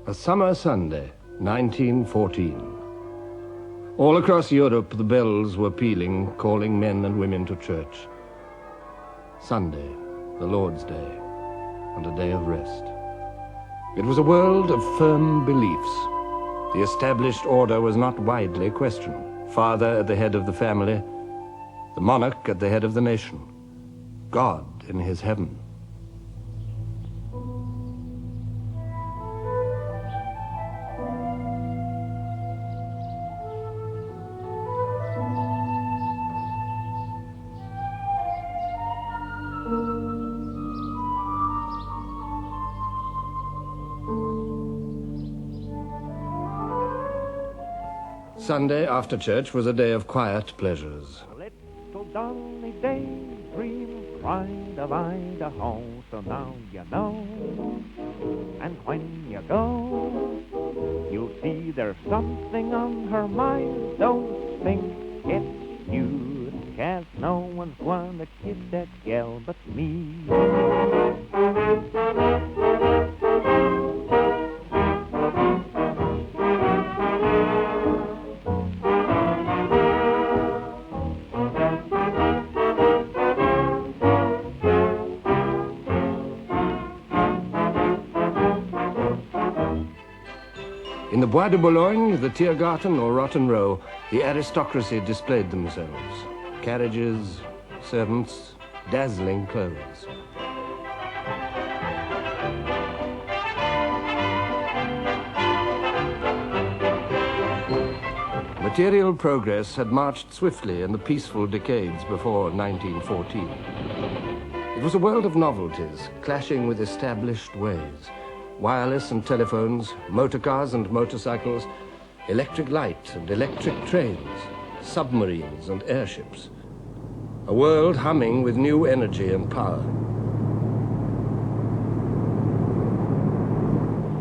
A summer Sunday, 1914. All across Europe, the bells were pealing, calling men and women to church. Sunday, the Lord's Day, and a day of rest. It was a world of firm beliefs. The established order was not widely questioned. Father at the head of the family, the monarch at the head of the nation, God in his heaven. Sunday after church was a day of quiet pleasures. Little Donny daydream cried of Idaho, so now you know. And when you go, you'll see there's something on her mind. Don't think it's you, 'cause no one's gonna kiss that gal but me. In the Bois de Boulogne, the Tiergarten or Rotten Row, the aristocracy displayed themselves. Carriages, servants, dazzling clothes. Material progress had marched swiftly in the peaceful decades before 1914. It was a world of novelties, clashing with established ways. Wireless and telephones, motor cars and motorcycles, electric light and electric trains, submarines and airships. A world humming with new energy and power.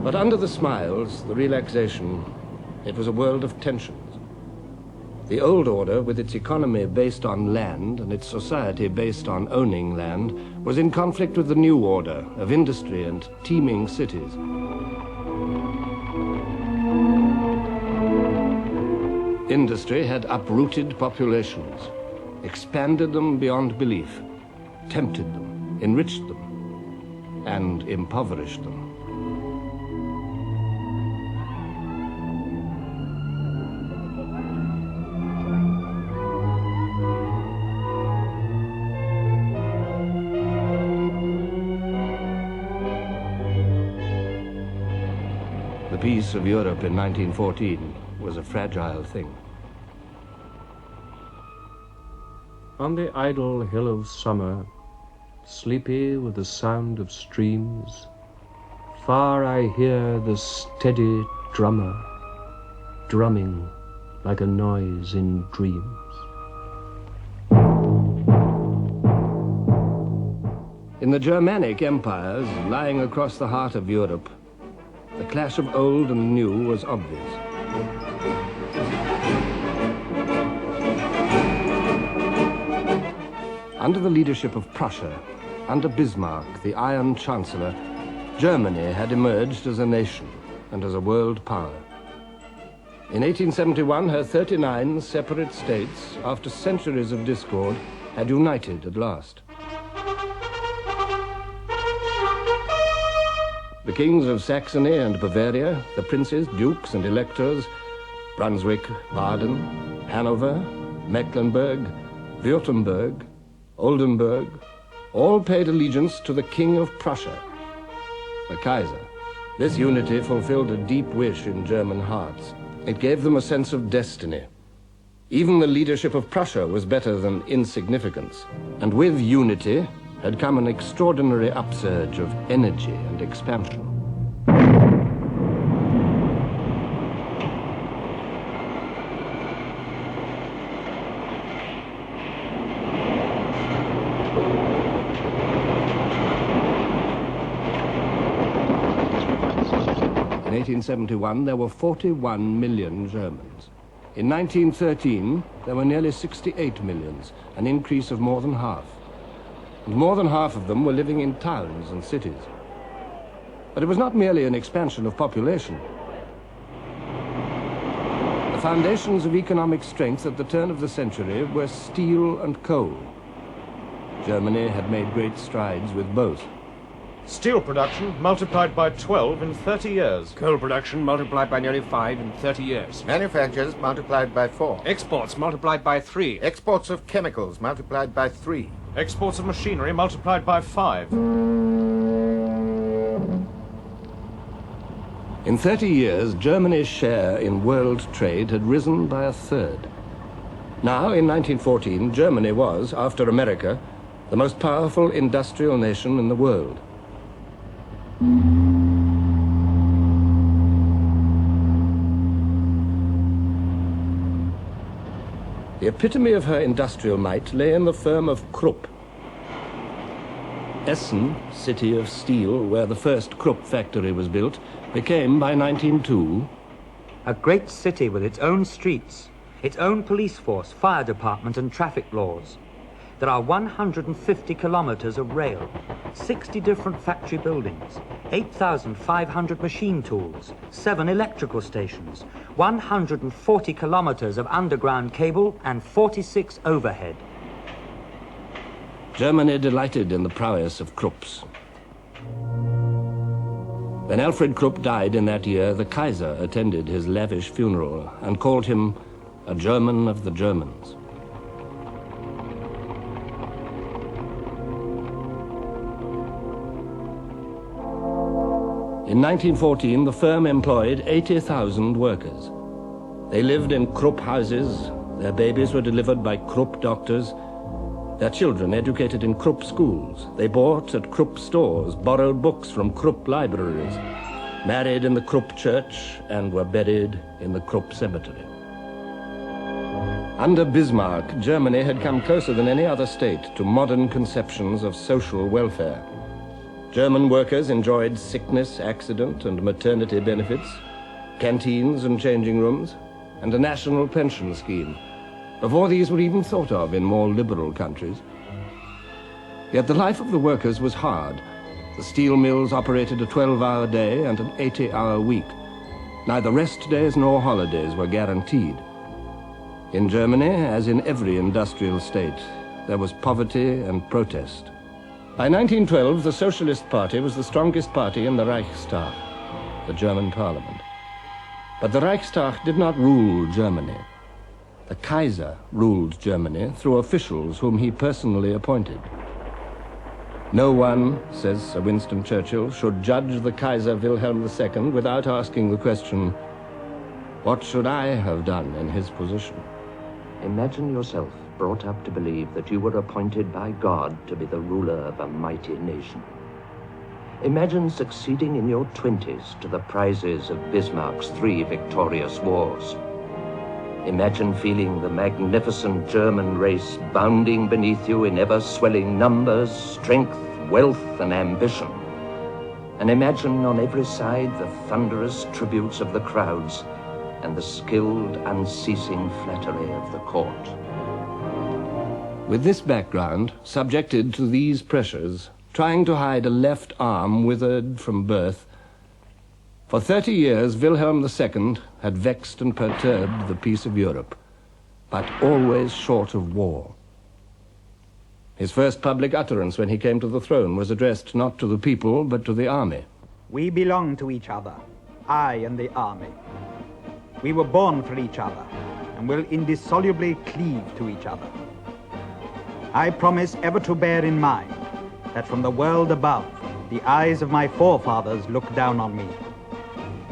But under the smiles, the relaxation, it was a world of tensions. The old order, with its economy based on land and its society based on owning land, was in conflict with the new order of industry and teeming cities. Industry had uprooted populations, expanded them beyond belief, tempted them, enriched them, and impoverished them. The peace of Europe in 1914 was a fragile thing. On the idle hill of summer, sleepy with the sound of streams, far I hear the steady drummer, drumming like a noise in dreams. In the Germanic empires, lying across the heart of Europe, the clash of old and new was obvious. Under the leadership of Prussia, under Bismarck, the Iron Chancellor, Germany had emerged as a nation and as a world power. In 1871, her 39 separate states, after centuries of discord, had united at last. The kings of Saxony and Bavaria, the princes, dukes, and electors, Brunswick, Baden, Hanover, Mecklenburg, Württemberg, Oldenburg, all paid allegiance to the King of Prussia, the Kaiser. This unity fulfilled a deep wish in German hearts. It gave them a sense of destiny. Even the leadership of Prussia was better than insignificance, and with unity had come an extraordinary upsurge of energy and expansion. In 1871, there were 41 million Germans. In 1913, there were nearly 68 millions, an increase of more than half. And more than half of them were living in towns and cities. But it was not merely an expansion of population. The foundations of economic strength at the turn of the century were steel and coal. Germany had made great strides with both. Steel production multiplied by 12 in 30 years. Coal production multiplied by nearly 5 in 30 years. Manufactures multiplied by 4. Exports multiplied by 3. Exports of chemicals multiplied by 3. Exports of machinery multiplied by 5. In 30 years, Germany's share in world trade had risen by a third. Now, in 1914, Germany was, after America, the most powerful industrial nation in the world. The epitome of her industrial might lay in the firm of Krupp. Essen, city of steel, where the first Krupp factory was built, became, by 1902, a great city with its own streets, its own police force, fire department and traffic laws. There are 150 kilometers of rail, 60 different factory buildings, 8,500 machine tools, 7 electrical stations, 140 kilometers of underground cable and 46 overhead. Germany delighted in the prowess of Krupps. When Alfred Krupp died in that year, the Kaiser attended his lavish funeral and called him a German of the Germans. In 1914, the firm employed 80,000 workers. They lived in Krupp houses, their babies were delivered by Krupp doctors, their children educated in Krupp schools. They bought at Krupp stores, borrowed books from Krupp libraries, married in the Krupp church, and were buried in the Krupp cemetery. Under Bismarck, Germany had come closer than any other state to modern conceptions of social welfare. German workers enjoyed sickness, accident, and maternity benefits, canteens and changing rooms, and a national pension scheme, before these were even thought of in more liberal countries. Yet the life of the workers was hard. The steel mills operated a 12-hour day and an 80-hour week. Neither rest days nor holidays were guaranteed. In Germany, as in every industrial state, there was poverty and protest. By 1912, the Socialist Party was the strongest party in the Reichstag, the German parliament. But the Reichstag did not rule Germany. The Kaiser ruled Germany through officials whom he personally appointed. No one, says Sir Winston Churchill, should judge the Kaiser Wilhelm II without asking the question, what should I have done in his position? Imagine yourself brought up to believe that you were appointed by God to be the ruler of a mighty nation. Imagine succeeding in your 20s to the prizes of Bismarck's 3 victorious wars. Imagine feeling the magnificent German race bounding beneath you in ever-swelling numbers, strength, wealth, and ambition. And imagine on every side the thunderous tributes of the crowds and the skilled, unceasing flattery of the court. With this background, subjected to these pressures, trying to hide a left arm withered from birth, for 30 years Wilhelm II had vexed and perturbed the peace of Europe, but always short of war. His first public utterance when he came to the throne was addressed not to the people, but to the army. We belong to each other, I and the army. We were born for each other and will indissolubly cleave to each other. I promise ever to bear in mind that from the world above, the eyes of my forefathers look down on me,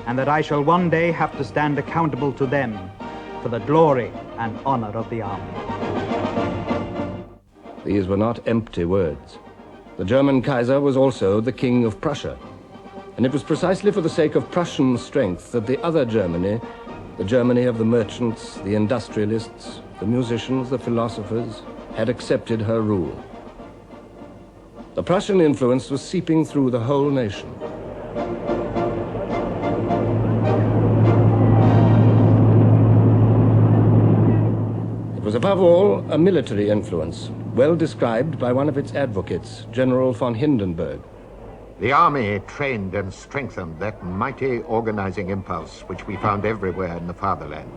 and that I shall one day have to stand accountable to them for the glory and honor of the army. These were not empty words. The German Kaiser was also the King of Prussia, and it was precisely for the sake of Prussian strength that the other Germany, the Germany of the merchants, the industrialists, the musicians, the philosophers, had accepted her rule. The Prussian influence was seeping through the whole nation. It was above all a military influence, well described by one of its advocates, General von Hindenburg. The army trained and strengthened that mighty organizing impulse which we found everywhere in the fatherland.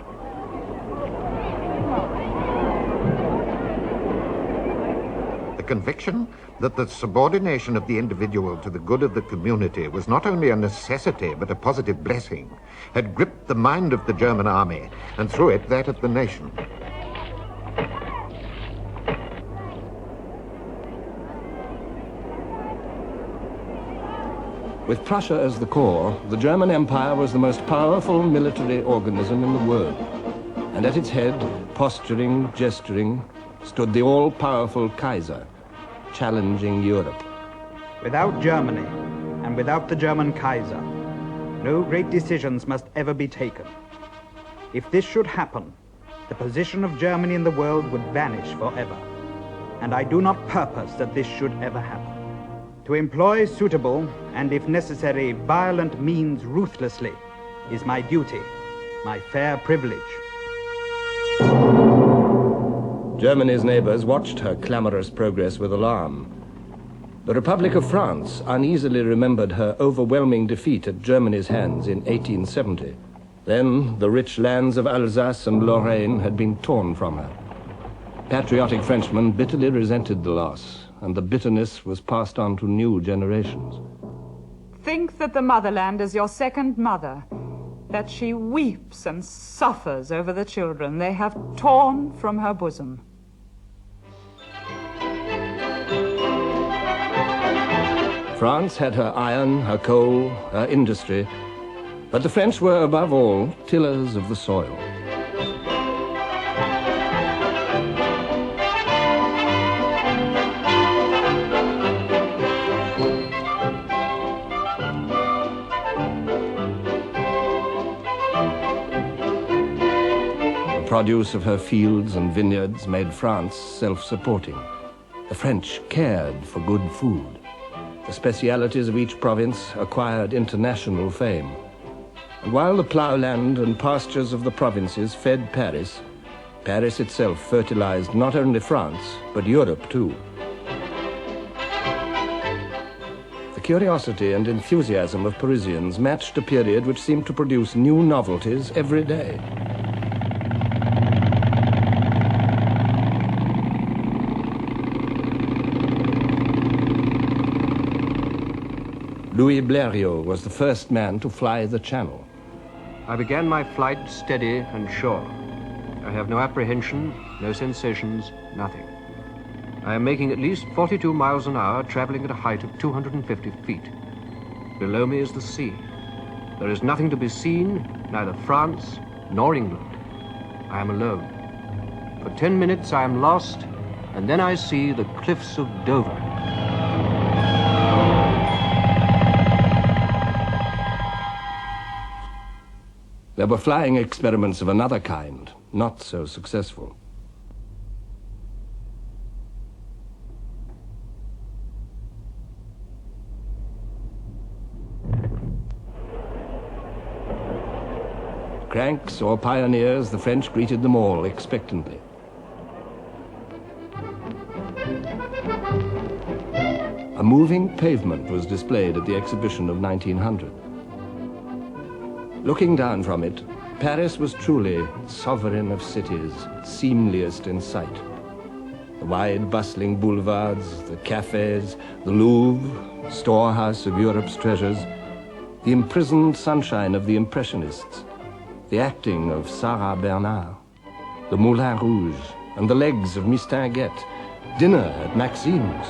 The conviction that the subordination of the individual to the good of the community was not only a necessity but a positive blessing had gripped the mind of the German army, and through it that of the nation. With Prussia as the core, the German Empire was the most powerful military organism in the world. And at its head, posturing, gesturing, stood the all-powerful Kaiser, challenging Europe. Without Germany, and without the German Kaiser, no great decisions must ever be taken. If this should happen, the position of Germany in the world would vanish forever. And I do not purpose that this should ever happen. To employ suitable, and if necessary, violent means ruthlessly is my duty, my fair privilege. Germany's neighbors watched her clamorous progress with alarm. The Republic of France uneasily remembered her overwhelming defeat at Germany's hands in 1870. Then the rich lands of Alsace and Lorraine had been torn from her. Patriotic Frenchmen bitterly resented the loss, and the bitterness was passed on to new generations. Think that the motherland is your second mother, that she weeps and suffers over the children they have torn from her bosom. France had her iron, her coal, her industry, but the French were above all tillers of the soil. The produce of her fields and vineyards made France self-supporting. The French cared for good food. The specialities of each province acquired international fame. And while the ploughland and pastures of the provinces fed Paris, Paris itself fertilized not only France, but Europe too. The curiosity and enthusiasm of Parisians matched a period which seemed to produce new novelties every day. Louis Blériot was the first man to fly the Channel. I began my flight steady and sure. I have no apprehension, no sensations, nothing. I am making at least 42 miles an hour, traveling at a height of 250 feet. Below me is the sea. There is nothing to be seen, neither France nor England. I am alone. For 10 minutes I am lost, and then I see the cliffs of Dover. There were flying experiments of another kind, not so successful. Cranks or pioneers, the French greeted them all expectantly. A moving pavement was displayed at the exhibition of 1900. Looking down from it, Paris was truly sovereign of cities, seemliest in sight. The wide, bustling boulevards, the cafes, the Louvre, storehouse of Europe's treasures, the imprisoned sunshine of the Impressionists, the acting of Sarah Bernard, the Moulin Rouge, and the legs of Miss Tinguette, dinner at Maxime's.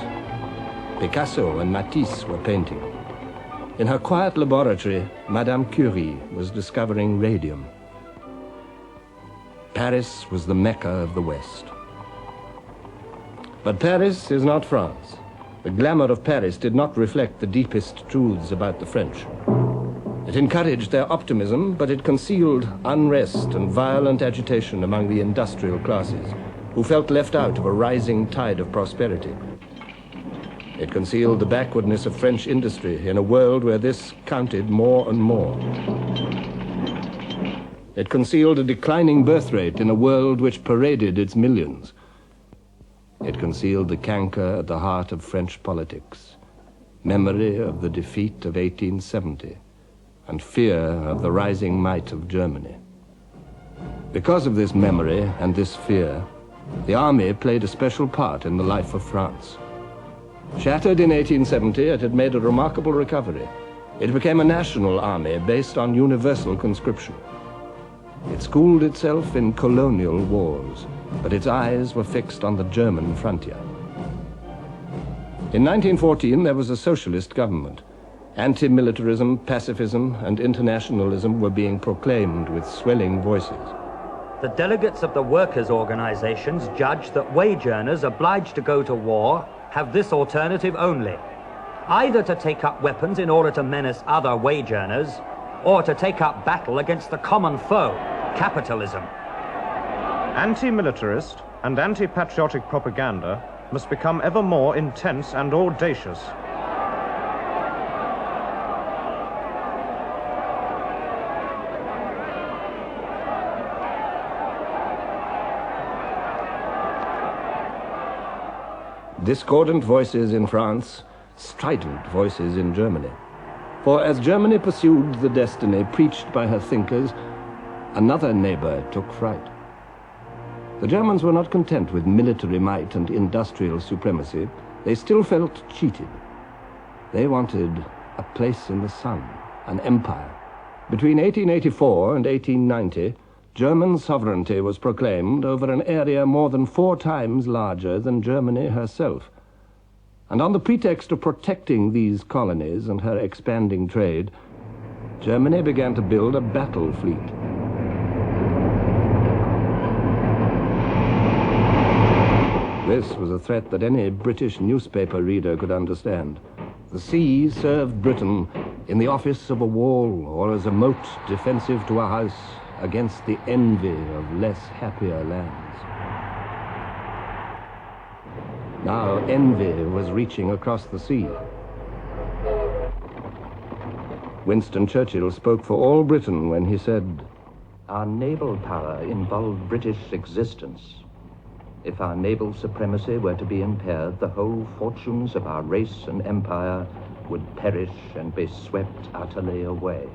Picasso and Matisse were painting. In her quiet laboratory, Madame Curie was discovering radium. Paris was the Mecca of the West. But Paris is not France. The glamour of Paris did not reflect the deepest truths about the French. It encouraged their optimism, but it concealed unrest and violent agitation among the industrial classes, who felt left out of a rising tide of prosperity. It concealed the backwardness of French industry in a world where this counted more and more. It concealed a declining birth rate in a world which paraded its millions. It concealed the canker at the heart of French politics, memory of the defeat of 1870, and fear of the rising might of Germany. Because of this memory and this fear, the army played a special part in the life of France. Shattered in 1870, it had made a remarkable recovery. It became a national army based on universal conscription. It schooled itself in colonial wars, but its eyes were fixed on the German frontier. In 1914, there was a socialist government. Anti-militarism, pacifism, and internationalism were being proclaimed with swelling voices. The delegates of the workers' organizations judge that wage earners obliged to go to war have this alternative only: either to take up weapons in order to menace other wage earners, or to take up battle against the common foe, capitalism. Anti-militarist and anti-patriotic propaganda must become ever more intense and audacious. Discordant voices in France, strident voices in Germany. For as Germany pursued the destiny preached by her thinkers, another neighbor took fright. The Germans were not content with military might and industrial supremacy. They still felt cheated. They wanted a place in the sun, an empire. Between 1884 and 1890, German sovereignty was proclaimed over an area more than 4 times larger than Germany herself. And on the pretext of protecting these colonies and her expanding trade, Germany began to build a battle fleet. This was a threat that any British newspaper reader could understand. The sea served Britain in the office of a wall or as a moat defensive to a house against the envy of less happier lands. Now envy was reaching across the sea. Winston Churchill spoke for all Britain when he said, "Our naval power involved British existence. If our naval supremacy were to be impaired, the whole fortunes of our race and empire would perish and be swept utterly away."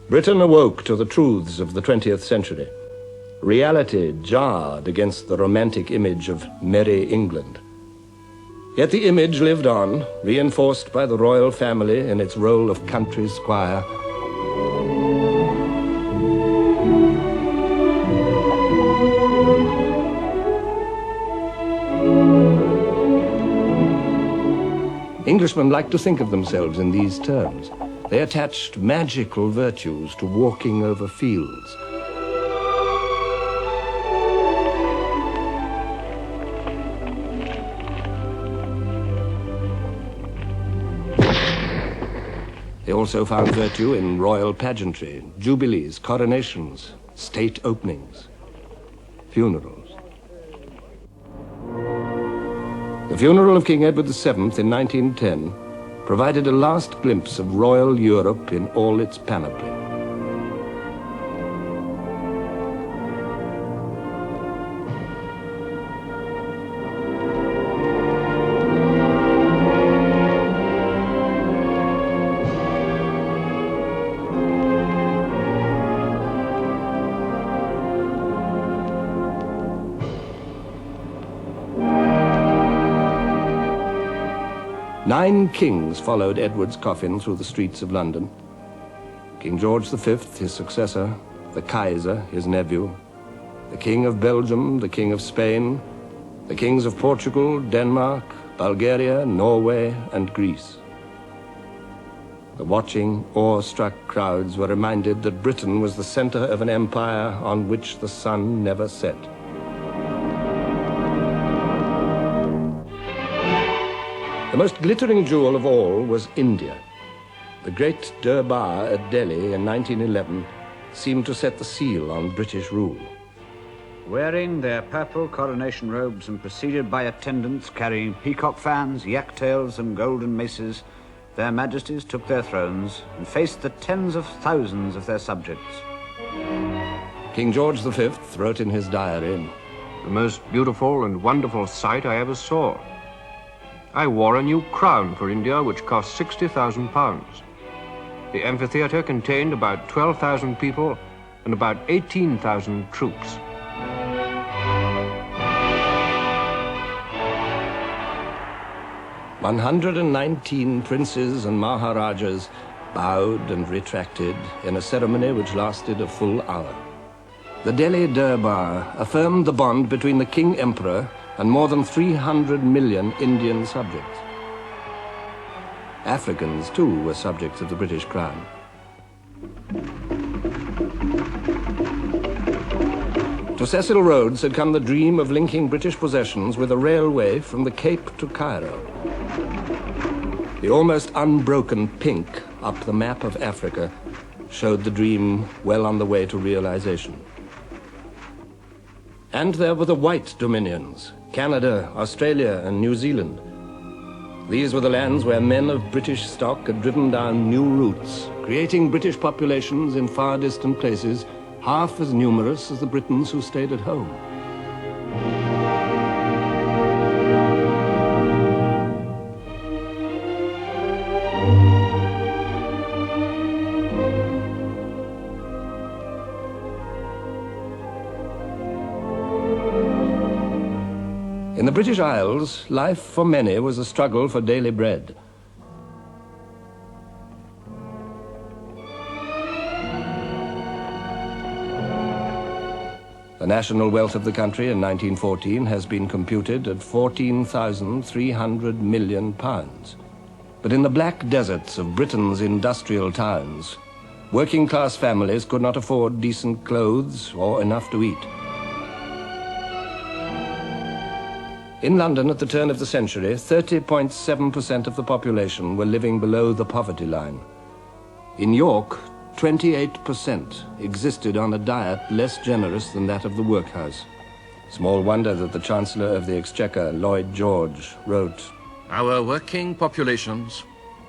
Britain awoke to the truths of the 20th century. Reality jarred against the romantic image of merry England. Yet the image lived on, reinforced by the royal family in its role of country squire. Englishmen liked to think of themselves in these terms. They attached magical virtues to walking over fields. They also found virtue in royal pageantry, jubilees, coronations, state openings, funerals. The funeral of King Edward VII in 1910 provided a last glimpse of royal Europe in all its panoply. Nine kings followed Edward's coffin through the streets of London. King George V, his successor, the Kaiser, his nephew, the King of Belgium, the King of Spain, the kings of Portugal, Denmark, Bulgaria, Norway, and Greece. The watching, awe-struck crowds were reminded that Britain was the center of an empire on which the sun never set. The most glittering jewel of all was India. The great Durbar at Delhi in 1911 seemed to set the seal on British rule. Wearing their purple coronation robes and preceded by attendants carrying peacock fans, yak tails, and golden maces, their majesties took their thrones and faced the tens of thousands of their subjects. King George V wrote in his diary, the most beautiful and wonderful sight I ever saw. I wore a new crown for India, which cost £60,000. The amphitheatre contained about 12,000 people and about 18,000 troops. "119 princes and maharajas bowed and retracted in a ceremony which lasted a full hour. The Delhi Durbar affirmed the bond between the King Emperor and more than 300 million Indian subjects. Africans, too, were subjects of the British Crown. To Cecil Rhodes had come the dream of linking British possessions with a railway from the Cape to Cairo. The almost unbroken pink up the map of Africa showed the dream well on the way to realization. And there were the white dominions, Canada, Australia, and New Zealand. These were the lands where men of British stock had driven down new routes, creating British populations in far distant places, half as numerous as the Britons who stayed at home. In the British Isles, life for many was a struggle for daily bread. The national wealth of the country in 1914 has been computed at £14,300 million. But in the black deserts of Britain's industrial towns, working-class families could not afford decent clothes or enough to eat. In London at the turn of the century, 30.7% of the population were living below the poverty line. In York, 28% existed on a diet less generous than that of the workhouse. Small wonder that the Chancellor of the Exchequer, Lloyd George, wrote, "Our working populations,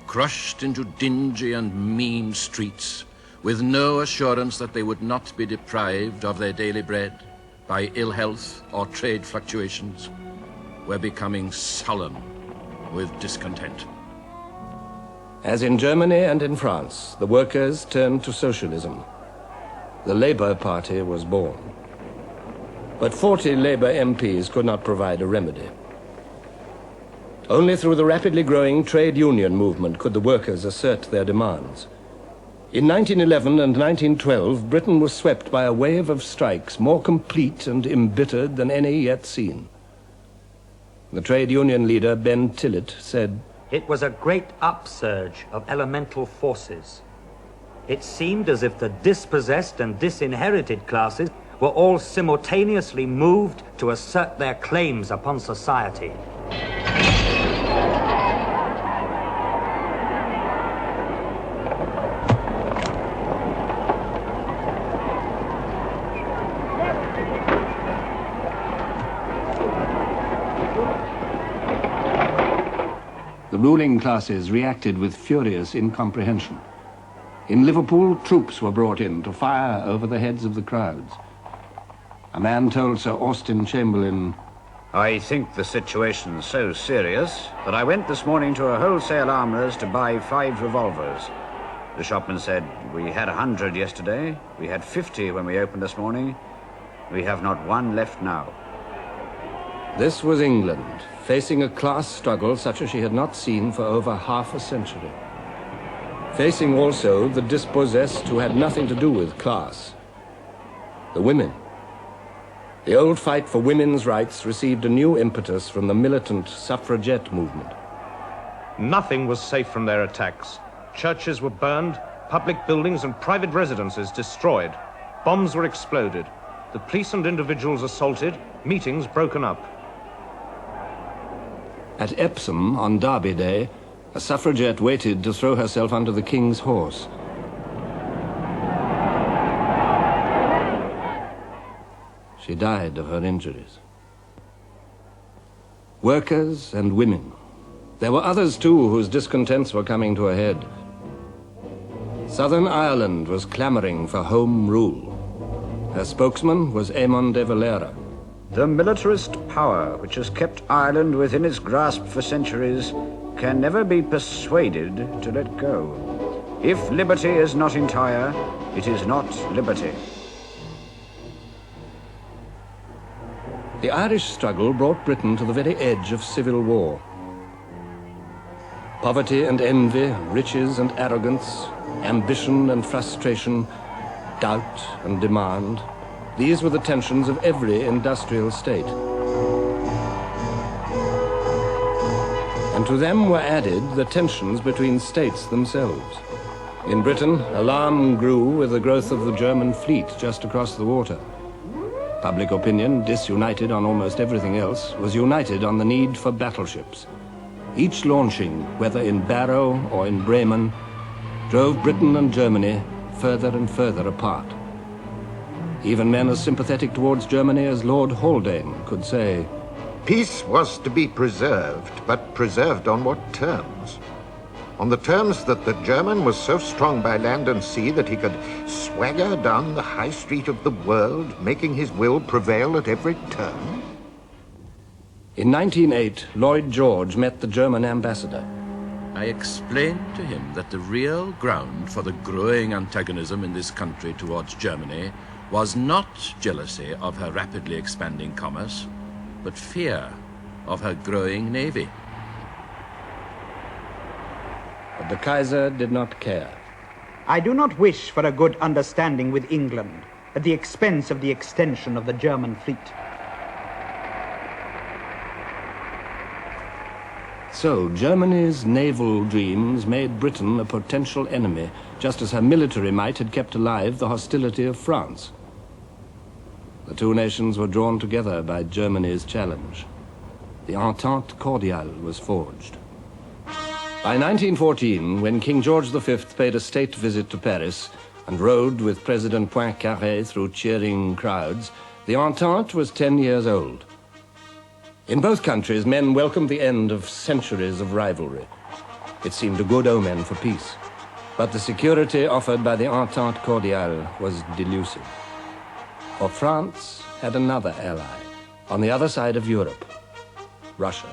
crushed into dingy and mean streets, with no assurance that they would not be deprived of their daily bread by ill health or trade fluctuations, were becoming sullen with discontent." As in Germany and in France, the workers turned to socialism. The Labour Party was born. But 40 Labour MPs could not provide a remedy. Only through the rapidly growing trade union movement could the workers assert their demands. In 1911 and 1912, Britain was swept by a wave of strikes more complete and embittered than any yet seen. The trade union leader, Ben Tillett, said, "It was a great upsurge of elemental forces. It seemed as if the dispossessed and disinherited classes were all simultaneously moved to assert their claims upon society." The ruling classes reacted with furious incomprehension. In Liverpool, troops were brought in to fire over the heads of the crowds. A man told Sir Austin Chamberlain, "I think the situation's so serious that I went this morning to a wholesale armourer's to buy 5 revolvers. The shopman said, 'We had 100 yesterday, we had 50 when we opened this morning, we have not one left now.'" This was England, facing a class struggle such as she had not seen for over half a century. Facing also the dispossessed who had nothing to do with class, the women. The old fight for women's rights received a new impetus from the militant suffragette movement. Nothing was safe from their attacks. Churches were burned, public buildings and private residences destroyed. Bombs were exploded. The police and individuals assaulted, meetings broken up. At Epsom, on Derby Day, a suffragette waited to throw herself under the King's horse. She died of her injuries. Workers and women. There were others, too, whose discontents were coming to a head. Southern Ireland was clamoring for home rule. Her spokesman was Eamon de Valera. The militarist power which has kept Ireland within its grasp for centuries can never be persuaded to let go. If liberty is not entire, it is not liberty. The Irish struggle brought Britain to the very edge of civil war. Poverty and envy, riches and arrogance, ambition and frustration, doubt and demand, these were the tensions of every industrial state. And to them were added the tensions between states themselves. In Britain, alarm grew with the growth of the German fleet just across the water. Public opinion, disunited on almost everything else, was united on the need for battleships. Each launching, whether in Barrow or in Bremen, drove Britain and Germany further and further apart. Even men as sympathetic towards Germany as Lord Haldane could say, Peace was to be preserved, but preserved on what terms? On the terms that the German was so strong by land and sea that he could swagger down the high street of the world, making his will prevail at every turn? In 1908, Lloyd George met the German ambassador. I explained to him that the real ground for the growing antagonism in this country towards Germany was not jealousy of her rapidly expanding commerce, but fear of her growing navy. But the Kaiser did not care. I do not wish for a good understanding with England at the expense of the extension of the German fleet. So, Germany's naval dreams made Britain a potential enemy, just as her military might had kept alive the hostility of France. The two nations were drawn together by Germany's challenge. The Entente Cordiale was forged. By 1914, when King George V paid a state visit to Paris and rode with President Poincaré through cheering crowds, the Entente was 10 years old. In both countries, men welcomed the end of centuries of rivalry. It seemed a good omen for peace. But the security offered by the Entente Cordiale was delusive. For France had another ally, on the other side of Europe, Russia.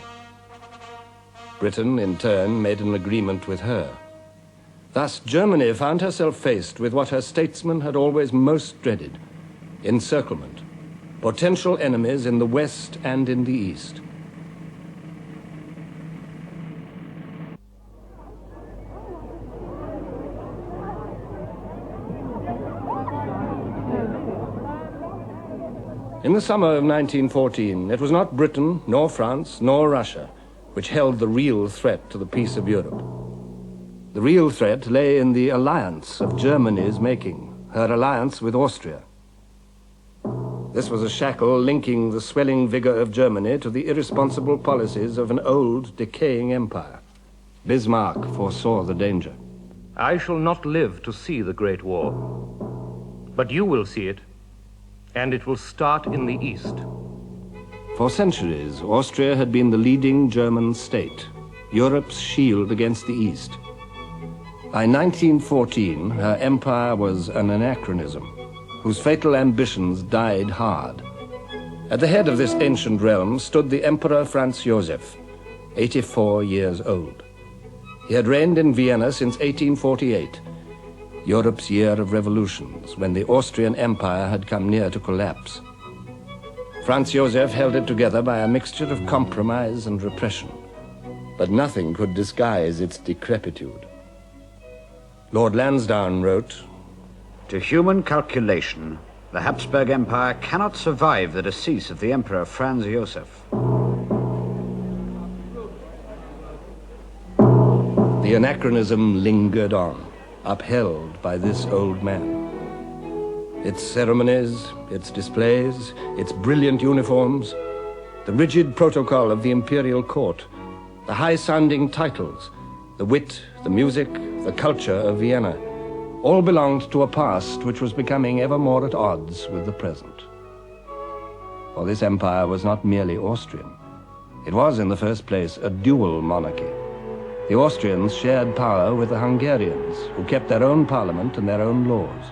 Britain, in turn, made an agreement with her. Thus, Germany found herself faced with what her statesmen had always most dreaded, encirclement. Potential enemies in the West and in the East. In the summer of 1914, it was not Britain, nor France, nor Russia, which held the real threat to the peace of Europe. The real threat lay in the alliance of Germany's making, her alliance with Austria. This was a shackle linking the swelling vigor of Germany to the irresponsible policies of an old, decaying empire. Bismarck foresaw the danger. I shall not live to see the Great War, but you will see it, and it will start in the East. For centuries, Austria had been the leading German state, Europe's shield against the East. By 1914, her empire was an anachronism, whose fatal ambitions died hard. At the head of this ancient realm stood the Emperor Franz Joseph, 84 years old. He had reigned in Vienna since 1848, Europe's year of revolutions, when the Austrian Empire had come near to collapse. Franz Joseph held it together by a mixture of compromise and repression, but nothing could disguise its decrepitude. Lord Lansdowne wrote, To human calculation, the Habsburg Empire cannot survive the decease of the Emperor Franz Joseph. The anachronism lingered on, upheld by this old man. Its ceremonies, its displays, its brilliant uniforms, the rigid protocol of the imperial court, the high-sounding titles, the wit, the music, the culture of Vienna, all belonged to a past which was becoming ever more at odds with the present. For this empire was not merely Austrian. It was, in the first place, a dual monarchy. The Austrians shared power with the Hungarians, who kept their own parliament and their own laws.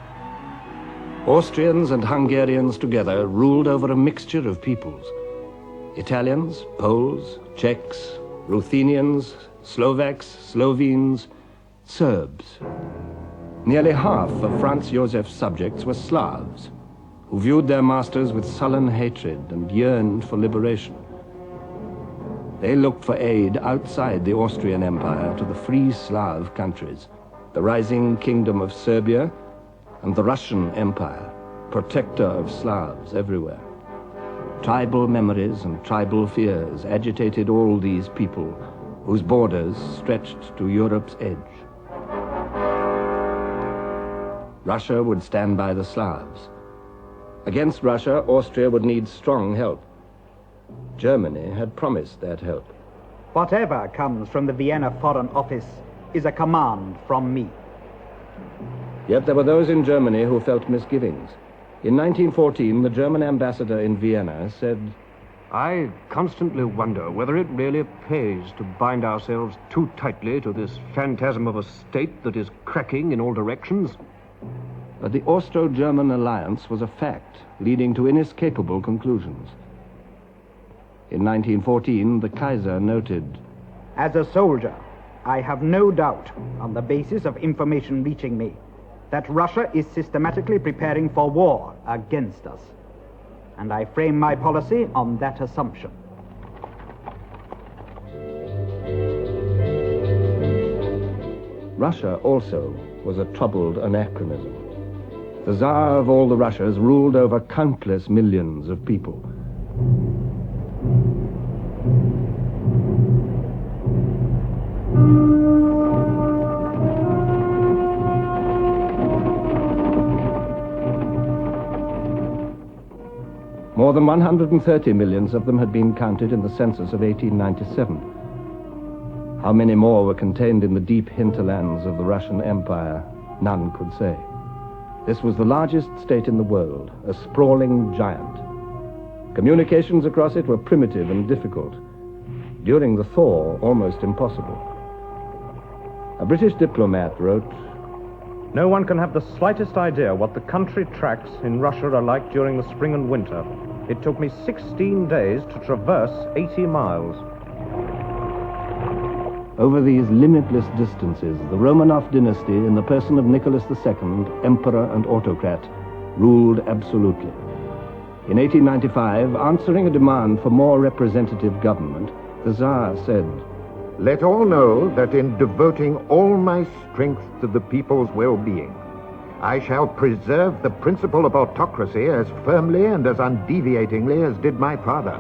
Austrians and Hungarians together ruled over a mixture of peoples. Italians, Poles, Czechs, Ruthenians, Slovaks, Slovenes, Serbs. Nearly half of Franz Josef's subjects were Slavs, who viewed their masters with sullen hatred and yearned for liberation. They looked for aid outside the Austrian Empire to the free Slav countries, the rising kingdom of Serbia and the Russian Empire, protector of Slavs everywhere. Tribal memories and tribal fears agitated all these people whose borders stretched to Europe's edge. Russia would stand by the Slavs. Against Russia, Austria would need strong help. Germany had promised that help. Whatever comes from the Vienna Foreign Office is a command from me. Yet there were those in Germany who felt misgivings. In 1914, the German ambassador in Vienna said, I constantly wonder whether it really pays to bind ourselves too tightly to this phantasm of a state that is cracking in all directions. But the Austro-German alliance was a fact, leading to inescapable conclusions. In 1914, the Kaiser noted, As a soldier, I have no doubt, on the basis of information reaching me, that Russia is systematically preparing for war against us. And I frame my policy on that assumption. Russia also was a troubled anachronism. The Tsar of all the Russias ruled over countless millions of people. More than 130 millions of them had been counted in the census of 1897. How many more were contained in the deep hinterlands of the Russian Empire, none could say. This was the largest state in the world, a sprawling giant. Communications across it were primitive and difficult. During the thaw, almost impossible. A British diplomat wrote, No one can have the slightest idea what the country tracks in Russia are like during the spring and winter. It took me 16 days to traverse 80 miles. Over these limitless distances, the Romanov dynasty, in the person of Nicholas II, emperor and autocrat, ruled absolutely. In 1895, answering a demand for more representative government, the Tsar said, Let all know that in devoting all my strength to the people's well-being, I shall preserve the principle of autocracy as firmly and as undeviatingly as did my father.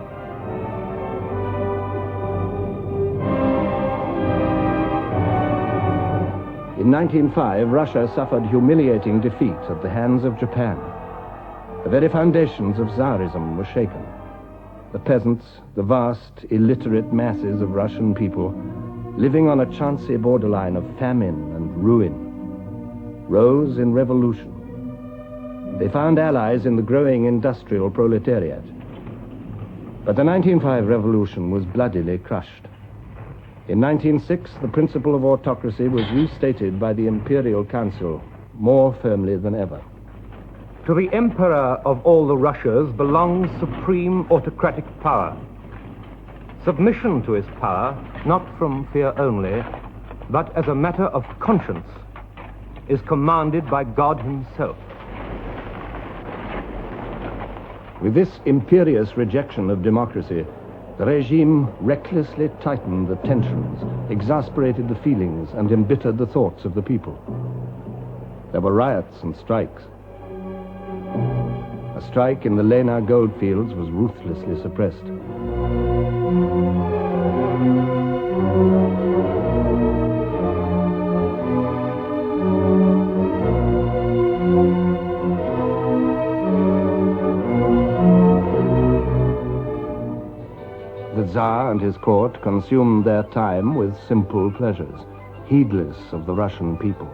In 1905, Russia suffered humiliating defeat at the hands of Japan. The very foundations of Tsarism were shaken. The peasants, the vast, illiterate masses of Russian people, living on a chancy borderline of famine and ruin, rose in revolution. They found allies in the growing industrial proletariat. But the 1905 revolution was bloodily crushed. In 1906, the principle of autocracy was restated by the Imperial Council more firmly than ever. To the Emperor of all the Russias belongs supreme autocratic power. Submission to his power, not from fear only, but as a matter of conscience, is commanded by God himself. With this imperious rejection of democracy, the regime recklessly tightened the tensions, exasperated the feelings, and embittered the thoughts of the people. There were riots and strikes. A strike in the Lena goldfields was ruthlessly suppressed. The Tsar and his court consumed their time with simple pleasures, heedless of the Russian people.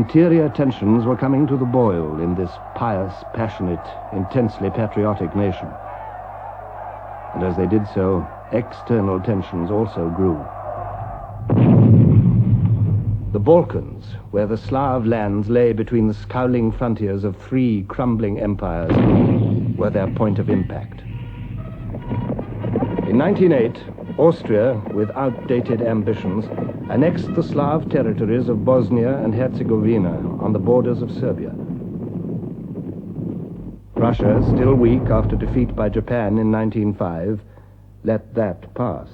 Interior tensions were coming to the boil in this pious, passionate, intensely patriotic nation. And as they did so, external tensions also grew. The Balkans, where the Slav lands lay between the scowling frontiers of three crumbling empires, were their point of impact. In 1908, Austria, with outdated ambitions, annexed the Slav territories of Bosnia and Herzegovina on the borders of Serbia. Russia, still weak after defeat by Japan in 1905, let that pass.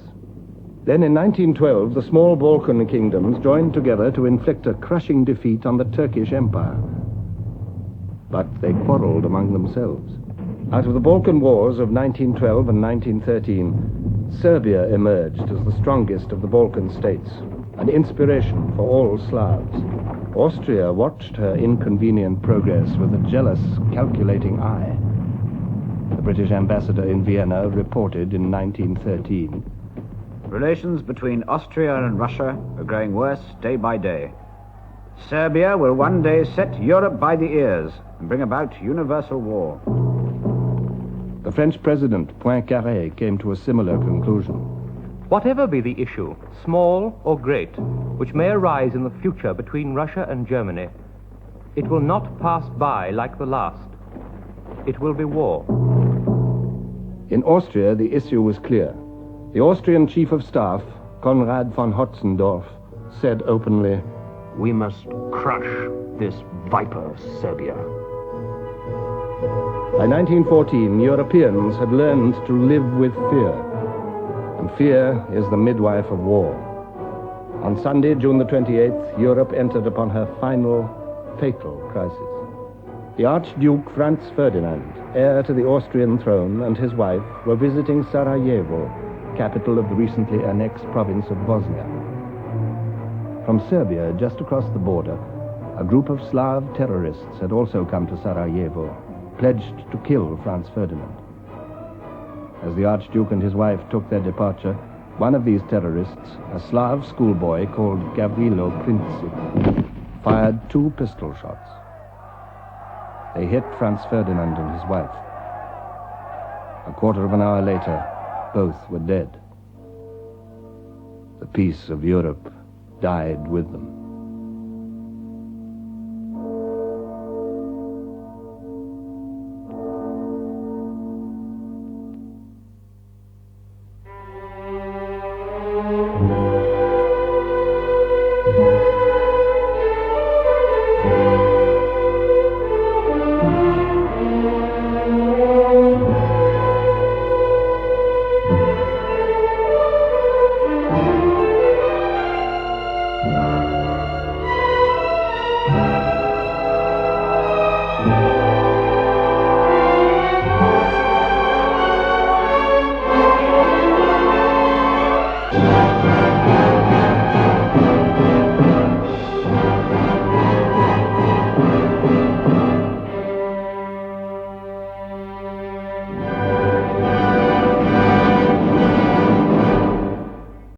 Then in 1912, the small Balkan kingdoms joined together to inflict a crushing defeat on the Turkish Empire. But they quarreled among themselves. Out of the Balkan Wars of 1912 and 1913, Serbia emerged as the strongest of the Balkan states, an inspiration for all Slavs. Austria watched her inconvenient progress with a jealous, calculating eye. The British ambassador in Vienna reported in 1913, Relations between Austria and Russia are growing worse day by day. Serbia will one day set Europe by the ears and bring about universal war. The French president, Poincaré, came to a similar conclusion. Whatever be the issue, small or great, which may arise in the future between Russia and Germany, it will not pass by like the last. It will be war. In Austria, the issue was clear. The Austrian chief of staff, Konrad von Hotzendorf, said openly, "We must crush this viper Serbia." By 1914, Europeans had learned to live with fear, and fear is the midwife of war. On Sunday, June the 28th, Europe entered upon her final, fatal crisis. The Archduke Franz Ferdinand, heir to the Austrian throne, and his wife were visiting Sarajevo, capital of the recently annexed province of Bosnia. From Serbia, just across the border, a group of Slav terrorists had also come to Sarajevo, pledged to kill Franz Ferdinand. As the Archduke and his wife took their departure, one of these terrorists, a Slav schoolboy called Gavrilo Princip, fired 2 pistol shots. They hit Franz Ferdinand and his wife. A quarter of an hour later, both were dead. The peace of Europe died with them.